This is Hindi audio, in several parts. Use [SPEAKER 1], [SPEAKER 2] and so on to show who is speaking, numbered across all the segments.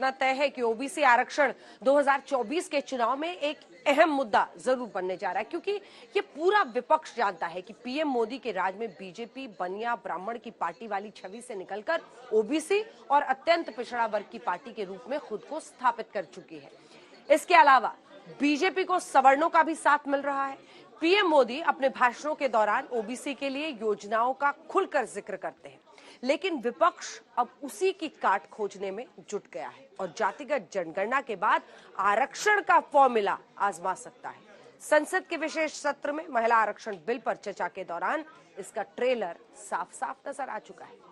[SPEAKER 1] इतना तय है कि ओबीसी आरक्षण 2024 के चुनाव में एक अहम मुद्दा जरूर बनने जा रहा है, क्योंकि ये पूरा विपक्ष जानता है कि पीएम मोदी के राज में बीजेपी बनिया ब्राह्मण की पार्टी वाली छवि से निकलकर ओबीसी और अत्यंत पिछड़ा वर्ग की पार्टी के रूप में खुद को स्थापित कर चुकी है। इसके अलावा बीजेपी को सवर्णों का भी साथ मिल रहा है। पीएम मोदी अपने भाषणों के दौरान ओबीसी के लिए योजनाओं का खुलकर जिक्र करते हैं, लेकिन विपक्ष अब उसी की काट खोजने में जुट गया है और जातिगत जनगणना के बाद आरक्षण का फॉर्मूला आजमा सकता है। संसद के विशेष सत्र में महिला आरक्षण बिल पर चर्चा के दौरान इसका ट्रेलर साफ साफ नजर आ चुका है।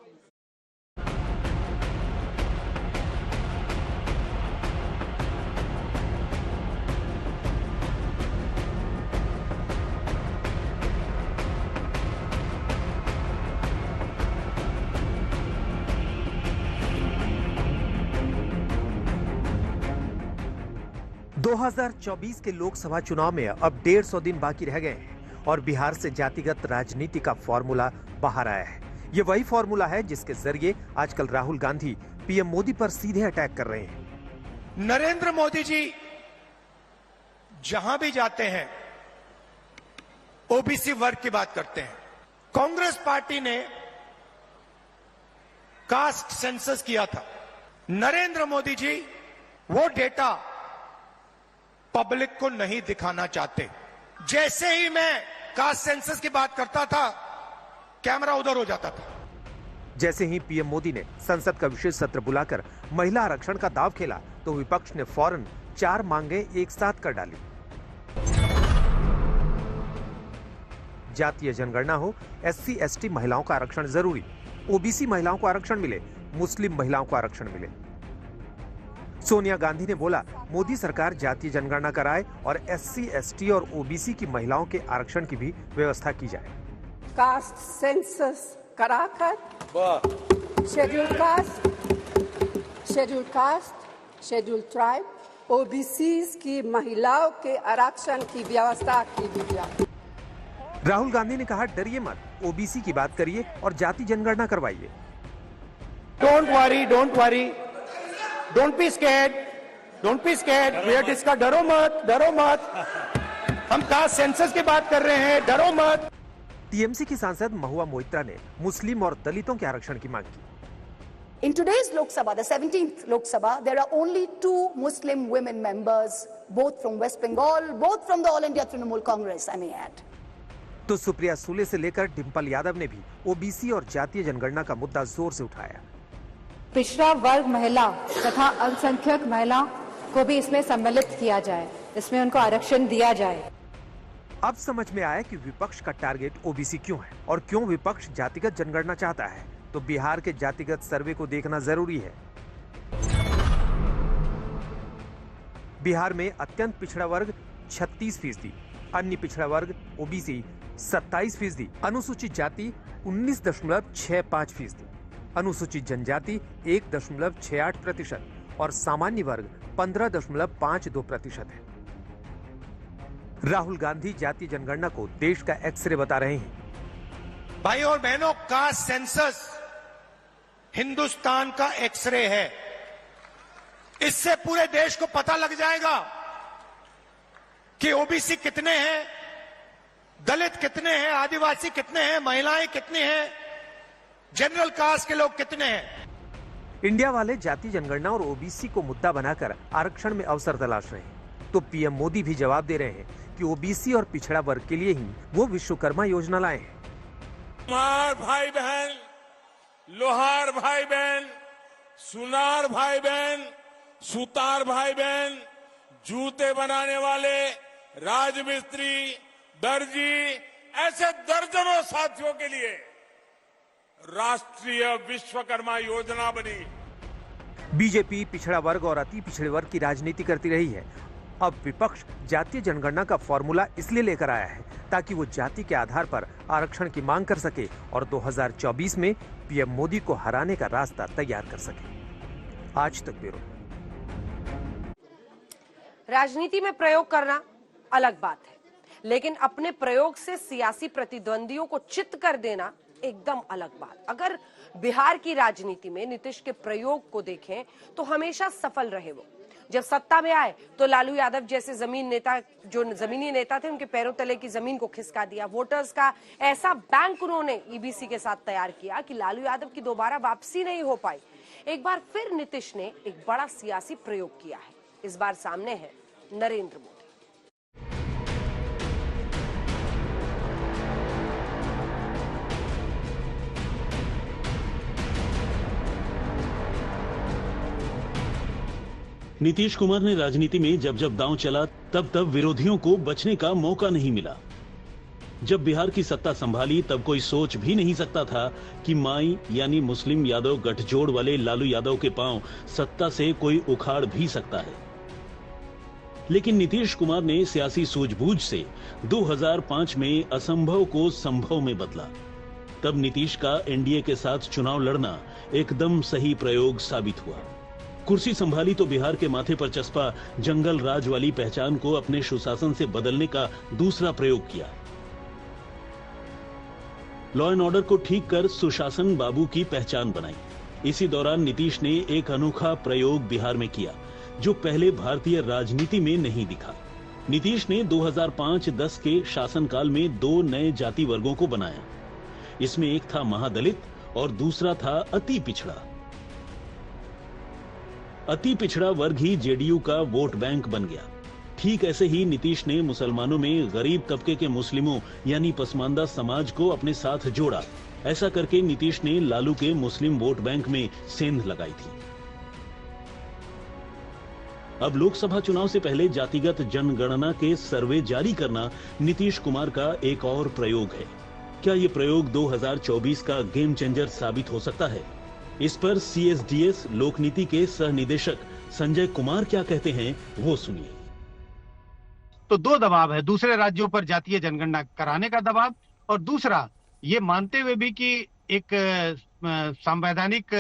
[SPEAKER 2] दो 2024 के लोकसभा चुनाव में अब 150 दिन बाकी रह गए हैं और बिहार से जातिगत राजनीति का फॉर्मूला बाहर आया है। ये वही फॉर्मूला है जिसके जरिए आजकल राहुल गांधी पीएम मोदी पर सीधे अटैक कर रहे हैं।
[SPEAKER 3] नरेंद्र मोदी जी जहां भी जाते हैं ओबीसी वर्ग की बात करते हैं। कांग्रेस पार्टी ने कास्ट सेंसस किया था। नरेंद्र मोदी जी वो डेटा पब्लिक को नहीं दिखाना चाहते। जैसे ही मैं कास्ट सेंसस की बात करता था, कैमरा उधर हो जाता था।
[SPEAKER 2] जैसे ही पीएम मोदी ने संसद का विशेष सत्र बुलाकर महिला आरक्षण का दांव खेला, तो विपक्ष ने फौरन 4 मांगे एक साथ कर डाली। जातीय जनगणना हो, SC ST महिलाओं का आरक्षण जरूरी, ओबीसी महिलाओं को आरक्षण मिले, मुस्लिम महिलाओं को आरक्षण मिले। सोनिया गांधी ने बोला, मोदी सरकार जातीय जनगणना कराए और SC ST और ओबीसी की महिलाओं के आरक्षण की भी व्यवस्था की जाए।
[SPEAKER 4] कास्ट सेंसस कराकर scheduled caste, scheduled tribe, OBC की महिलाओं के आरक्षण की व्यवस्था की जाए।
[SPEAKER 2] राहुल गांधी ने कहा, डरिए मत, ओबीसी की बात करिए और जाति जनगणना करवाइए।
[SPEAKER 3] Don't worry, don't worry, don't be scared, don't be scared. We are discuss, डरो मत, डरो मत। हम कास्ट सेंसस की बात कर रहे हैं, डरो मत।
[SPEAKER 2] टीएमसी की सांसद महुआ मोइत्रा ने मुस्लिम और दलितों के आरक्षण की मांग की।
[SPEAKER 5] In today's Lok Sabha, the 17th Lok Sabha, there are only 2 Muslim women members, both from West Bengal, both from the All India Trinamool Congress, I may add.
[SPEAKER 2] तो सुप्रिया सुले से लेकर डिंपल यादव ने भी ओबीसी और जातीय जनगणना का मुद्दा जोर से उठाया।
[SPEAKER 6] पिछड़ा वर्ग महिला तथा अल्पसंख्यक महिला को भी इसमें सम्मिलित किया जाए, इसमें उनको आरक्षण दिया जाए।
[SPEAKER 2] अब समझ में आया कि विपक्ष का टारगेट ओबीसी क्यों है और क्यों विपक्ष जातिगत जनगणना चाहता है। तो बिहार के जातिगत सर्वे को देखना जरूरी है। बिहार में अत्यंत पिछड़ा वर्ग 36%, अन्य पिछड़ा वर्ग ओबीसी 27%, अनुसूचित जाति 19.65%, अनुसूचित जनजाति 1.68% और सामान्य वर्ग 15.52% है। राहुल गांधी जातीय जनगणना को देश का एक्सरे बता रहे हैं।
[SPEAKER 3] भाई और बहनों, कास्ट सेंसस हिंदुस्तान का एक्सरे है। इससे पूरे देश को पता लग जाएगा कि ओबीसी कितने हैं, दलित कितने हैं, आदिवासी कितने हैं, महिलाएं कितनी हैं, जनरल कास्ट के लोग कितने हैं।
[SPEAKER 2] इंडिया वाले जातीय जनगणना और ओबीसी को मुद्दा बनाकर आरक्षण में अवसर तलाश रहे हैं। तो पीएम मोदी भी जवाब दे रहे हैं कि ओबीसी और पिछड़ा वर्ग के लिए ही वो विश्वकर्मा योजना लाए हैं।
[SPEAKER 7] कुम्हार भाई बहन, लोहार भाई बहन, सुनार भाई बहन, सुतार भाई बहन, जूते बनाने वाले, राजमिस्त्री, दर्जी, ऐसे दर्जनों साथियों के लिए राष्ट्रीय विश्वकर्मा योजना बनी।
[SPEAKER 2] बीजेपी पिछड़ा वर्ग और अति पिछड़े वर्ग की राजनीति करती रही है। अब विपक्ष जातीय जनगणना का फॉर्मूला इसलिए लेकर आया है ताकि वो जाति के आधार पर आरक्षण की मांग कर सके और 2024 में पीएम मोदी को हराने का रास्ता तैयार कर सके। आज तक ब्यूरो।
[SPEAKER 1] राजनीति में प्रयोग करना अलग बात है, लेकिन अपने प्रयोग से सियासी प्रतिद्वंदियों को चित्त कर देना एकदम अलग बात। अगर बिहार की राजनीति में नीतीश के प्रयोग को देखें तो हमेशा सफल रहे वो। जब सत्ता में आए तो लालू यादव जैसे जमीनी नेता थे, उनके पैरों तले की जमीन को खिसका दिया। वोटर्स का ऐसा बैंक उन्होंने ईबीसी के साथ तैयार किया कि लालू यादव की दोबारा वापसी नहीं हो पाई। एक बार फिर नीतीश ने एक बड़ा सियासी प्रयोग किया है। इस बार सामने है नरेंद्र मोदी।
[SPEAKER 8] नीतीश कुमार ने राजनीति में जब जब दांव चला तब तब विरोधियों को बचने का मौका नहीं मिला। जब बिहार की सत्ता संभाली तब कोई सोच भी नहीं सकता था कि माई यानी मुस्लिम यादव गठजोड़ वाले लालू यादव के पांव सत्ता से कोई उखाड़ भी सकता है। लेकिन नीतीश कुमार ने सियासी सूझबूझ से 2005 में असंभव को संभव में बदला। तब नीतीश का एनडीए के साथ चुनाव लड़ना एकदम सही प्रयोग साबित हुआ। कुर्सी संभाली तो बिहार के माथे पर चस्पा जंगल राज वाली पहचान को अपने सुशासन से बदलने का दूसरा प्रयोग किया। लॉ एंड ऑर्डर को ठीक कर सुशासन बाबू की पहचान बनाई। इसी दौरान नीतीश ने एक अनोखा प्रयोग बिहार में किया जो पहले भारतीय राजनीति में नहीं दिखा। नीतीश ने 2005-10 के शासनकाल में 2 नए जाति वर्गों को बनाया। इसमें एक था महादलित और दूसरा था अति पिछड़ा। अति पिछड़ा वर्ग ही जेडीयू का वोट बैंक बन गया। ठीक ऐसे ही नीतीश ने मुसलमानों में गरीब तबके के मुस्लिमों यानी पसमानदा समाज को अपने साथ जोड़ा। ऐसा करके नीतीश ने लालू के मुस्लिम वोट बैंक में सेंध लगाई थी। अब लोकसभा चुनाव से पहले जातिगत जनगणना के सर्वे जारी करना नीतीश कुमार का एक और प्रयोग है। क्या ये प्रयोग 2024 का गेम चेंजर साबित हो सकता है? इस पर सीएसडीएस लोकनीति के सह निदेशक संजय कुमार क्या कहते हैं वो सुनिए।
[SPEAKER 9] तो 2 दबाव है, दूसरे राज्यों पर जातीय जनगणना कराने का दबाव और दूसरा ये मानते हुए भी कि एक संवैधानिक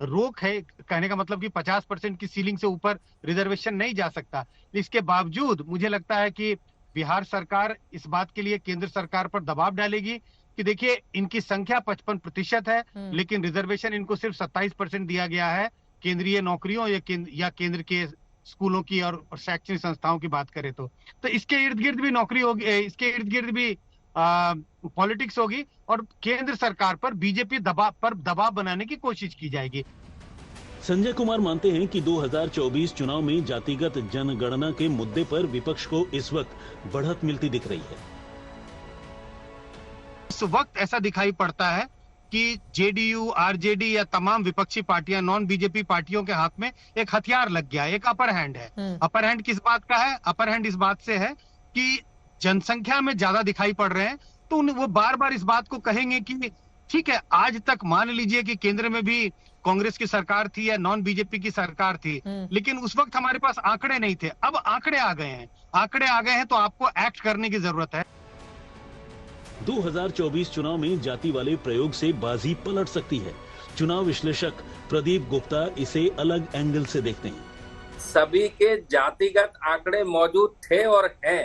[SPEAKER 9] रोक है। कहने का मतलब कि 50% की सीलिंग से ऊपर रिजर्वेशन नहीं जा सकता। इसके बावजूद मुझे लगता है कि बिहार सरकार इस बात के लिए केंद्र सरकार पर दबाव डालेगी कि देखिए इनकी संख्या 55% है लेकिन रिजर्वेशन इनको सिर्फ 27% दिया गया है केंद्रीय नौकरियों या केंद्र के स्कूलों की और शैक्षणिक संस्थाओं की बात करें तो इसके इर्द गिर्द भी नौकरी होगी, इसके इर्द गिर्द भी पॉलिटिक्स होगी और केंद्र सरकार पर बीजेपी दबाव बनाने की कोशिश की जाएगी।
[SPEAKER 8] संजय कुमार मानते हैं कि 2024 चुनाव में जातिगत जनगणना के मुद्दे पर विपक्ष को इस वक्त बढ़त मिलती दिख रही है।
[SPEAKER 9] इस वक्त ऐसा दिखाई पड़ता है कि जेडीयू, आरजेडी या तमाम विपक्षी पार्टियां, नॉन बीजेपी पार्टियों के हाथ में एक हथियार लग गया है, एक अपर हैंड है। अपर हैंड किस बात का है? अपर हैंड इस बात से है कि जनसंख्या में ज्यादा दिखाई पड़ रहे हैं तो वो बार बार इस बात को कहेंगे कि ठीक है, आज तक मान लीजिए कि केंद्र में भी कांग्रेस की सरकार थी या नॉन बीजेपी की सरकार थी लेकिन उस वक्त हमारे पास आंकड़े नहीं थे। अब आंकड़े आ गए हैं तो आपको एक्ट करने की जरूरत है।
[SPEAKER 8] 2024 चुनाव में जाति वाले प्रयोग से बाजी पलट सकती है। चुनाव विश्लेषक प्रदीप गुप्ता इसे अलग एंगल से देखते हैं।
[SPEAKER 10] सभी के जातिगत आंकड़े मौजूद थे और हैं,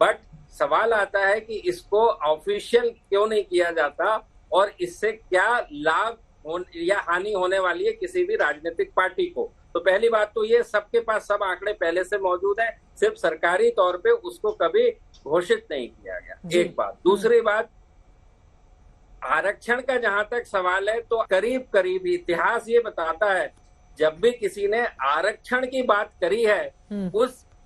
[SPEAKER 10] बट सवाल आता है कि इसको ऑफिशियल क्यों नहीं किया जाता और इससे क्या लाभ या हानि होने वाली है किसी भी राजनीतिक पार्टी को। तो पहली बात तो ये सबके पास सब आंकड़े पहले से मौजूद है, सिर्फ सरकारी तौर पे उसको कभी घोषित नहीं किया गया। एक बात। दूसरी बात, आरक्षण का जहां तक सवाल है तो करीब करीब इतिहास ये बताता है जब भी किसी ने आरक्षण की बात करी है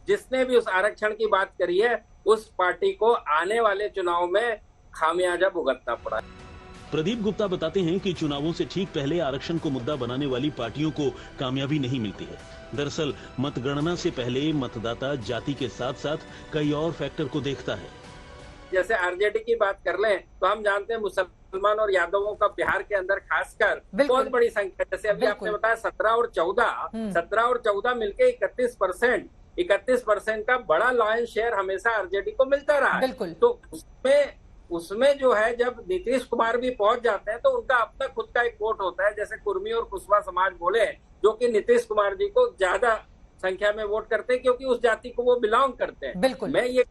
[SPEAKER 10] जिसने भी उस आरक्षण की बात करी है उस पार्टी को आने वाले चुनाव में खामियाजा भुगतना पड़ा।
[SPEAKER 8] प्रदीप गुप्ता बताते हैं कि चुनावों से ठीक पहले आरक्षण को मुद्दा बनाने वाली पार्टियों को कामयाबी नहीं मिलती है। दरअसल मतगणना से पहले मतदाता जाति के साथ साथ कई और फैक्टर को देखता है।
[SPEAKER 10] जैसे आरजेडी की बात कर लें तो हम जानते हैं मुसलमान और यादवों का बिहार के अंदर खासकर बहुत बड़ी संख्या, जैसे अभी आपने बताया 17 और 14 मिलके 31% का बड़ा लॉयन शेयर हमेशा आरजेडी को मिलता रहा है। तो उसमें जो है जब नीतीश कुमार भी पहुंच जाते हैं तो उनका अपना खुद का एक वोट होता है। जैसे कुर्मी और कुशवा समाज बोले जो कि नीतीश कुमार जी को ज्यादा संख्या में वोट करते हैं क्योंकि उस जाति को वो बिलोंग करते हैं। मैं ये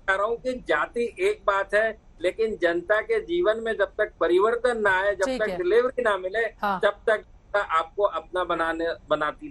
[SPEAKER 10] कह रहा हूँ कि जाति एक बात है, लेकिन जनता के जीवन में जब तक परिवर्तन ना आए, जब
[SPEAKER 11] ठीक
[SPEAKER 10] तक
[SPEAKER 11] है।
[SPEAKER 10] डिलीवरी ना मिले,
[SPEAKER 11] हाँ।
[SPEAKER 10] तब तक आपको अपना बनाती